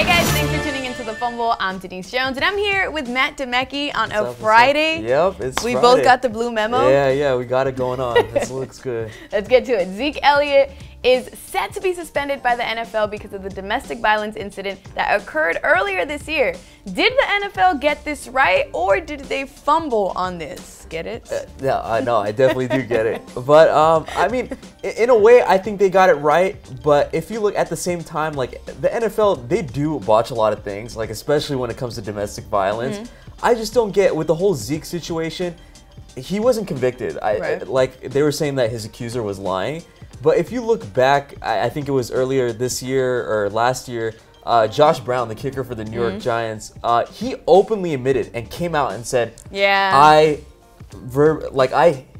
Hey guys, thanks for tuning into The Fumble. I'm Denise Jones, and I'm here with Matt Demecki on a Friday. Yep, it's We Friday. both got the blue memo. Yeah, we got it going on. This looks good. Let's get to it. Ezekiel Elliot is set to be suspended by the NFL because of the domestic violence incident that occurred earlier this year. Did the NFL get this right, or did they fumble on this? Get it? Yeah, I know. I definitely do get it. But, I mean, in a way, I think they got it right. But if you look at the same time, like, the NFL, they do botch a lot of things, like, especially when it comes to domestic violence. I just don't get, with the whole Zeke situation, he wasn't convicted. Like, they were saying that his accuser was lying. But if you look back, I think it was earlier this year or last year, Josh Brown, the kicker for the New York Giants, he openly admitted and came out and said, "Yeah, I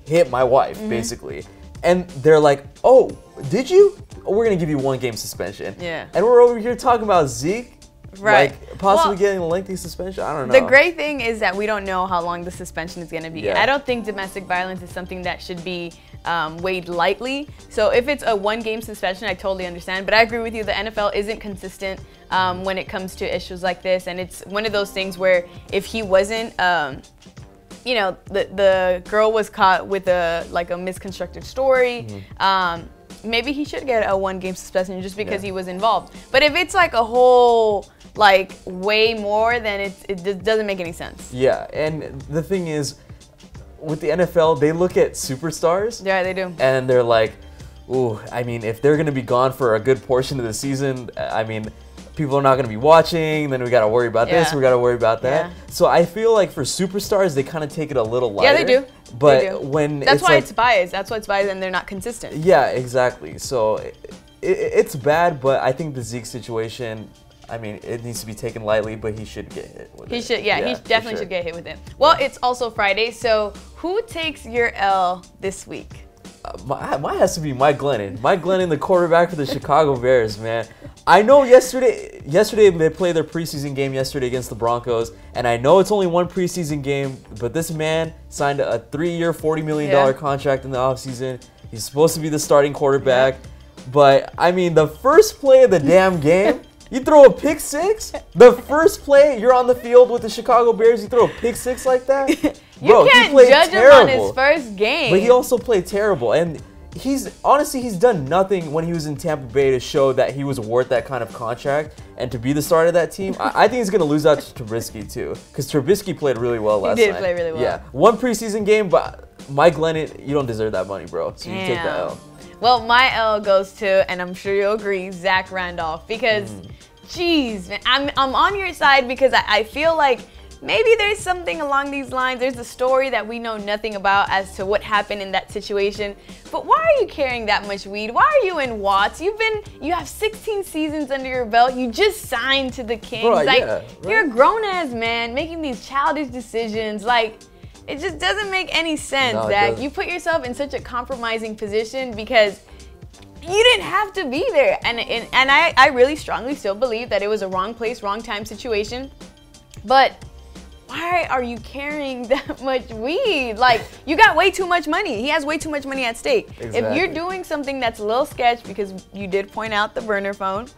hit my wife," basically. And they're like, "Oh, did you? We're gonna give you 1-game suspension." Yeah. And we're over here talking about Zeke. Right. Like, possibly getting a lengthy suspension? I don't know. The great thing is that we don't know how long the suspension is going to be. Yeah. I don't think domestic violence is something that should be weighed lightly. So if it's a 1-game suspension, I totally understand. But I agree with you. The NFL isn't consistent when it comes to issues like this. And it's one of those things where if he wasn't, you know, the girl was caught with a misconstructed story, maybe he should get a 1-game suspension just because he was involved. But if it's like a whole, like, way more, then it just doesn't make any sense. Yeah, and the thing is, with the NFL, they look at superstars. Yeah, they do. And they're like, ooh, I mean, if they're going to be gone for a good portion of the season, I mean, people are not going to be watching, then we got to worry about this, we got to worry about that. Yeah. So I feel like for superstars, they kind of take it a little lighter. Yeah, they do. But they do. when That's why like, it's biased. That's why it's biased, and they're not consistent. Yeah, exactly. So it's bad, but I think the Zeke situation, I mean, it needs to be taken lightly, but he should get hit with it. He should, yeah, he definitely should get hit with it. Well, it's also Friday, so who takes your L this week? Mine has to be Mike Glennon. Mike Glennon, the quarterback for the Chicago Bears, man. I know yesterday they played their preseason game yesterday against the Broncos, and I know it's only one preseason game, but this man signed a 3-year, $40 million contract in the offseason. He's supposed to be the starting quarterback, but, I mean, the first play of the damn game, you throw a pick six? The first play, you're on the field with the Chicago Bears, you throw a pick six like that? Bro, you can't judge him on his first game. But he also played terrible. And honestly, he's done nothing when he was in Tampa Bay to show that he was worth that kind of contract and to be the starter of that team. I think he's going to lose out to Trubisky, too. Because Trubisky played really well last night. He did play really well. Yeah. One preseason game, but Mike Glennon, you don't deserve that money, bro. So you take that L. Well, my L goes to, and I'm sure you'll agree, Zach Randolph. Because, geez, man, I'm on your side because I feel like maybe there's something along these lines. There's a story that we know nothing about as to what happened in that situation. But why are you carrying that much weed? Why are you in Watts? You have 16 seasons under your belt. You just signed to the Kings. Bro, like, you're a grown-ass man making these childish decisions. Like, it just doesn't make any sense, Zach. You put yourself in such a compromising position because you didn't have to be there. And I really strongly still believe that it was a wrong place, wrong time situation. But why are you carrying that much weed? Like, you got way too much money. He has way too much money at stake. Exactly. If you're doing something that's a little sketch, because you did point out the burner phone,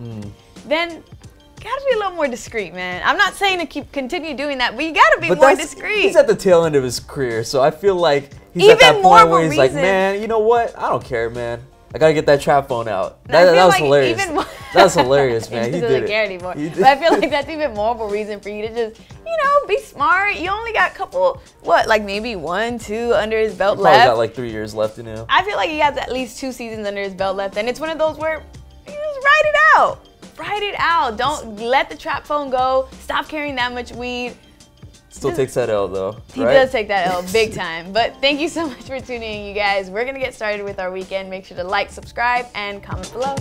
then you gotta be a little more discreet, man. I'm not saying to continue doing that, but you gotta be more discreet. He's at the tail end of his career, so I feel like he's at that point where he's like, man, you know what? I don't care, man. I gotta get that trap phone out. That was hilarious. That was hilarious, man. He did it. Care anymore. But I feel like that's even more of a reason for you to just, you know, be smart. You only got a couple, like maybe 1, 2 under his belt left. Probably got like 3 years left in him. I feel like he has at least 2 seasons under his belt left, and it's one of those where you just ride it out. Ride it out. Don't let the trap phone go. Stop carrying that much weed. Still takes that L though. He does take that L big time. But thank you so much for tuning in, you guys. We're going to get started with our weekend. Make sure to like, subscribe, and comment below.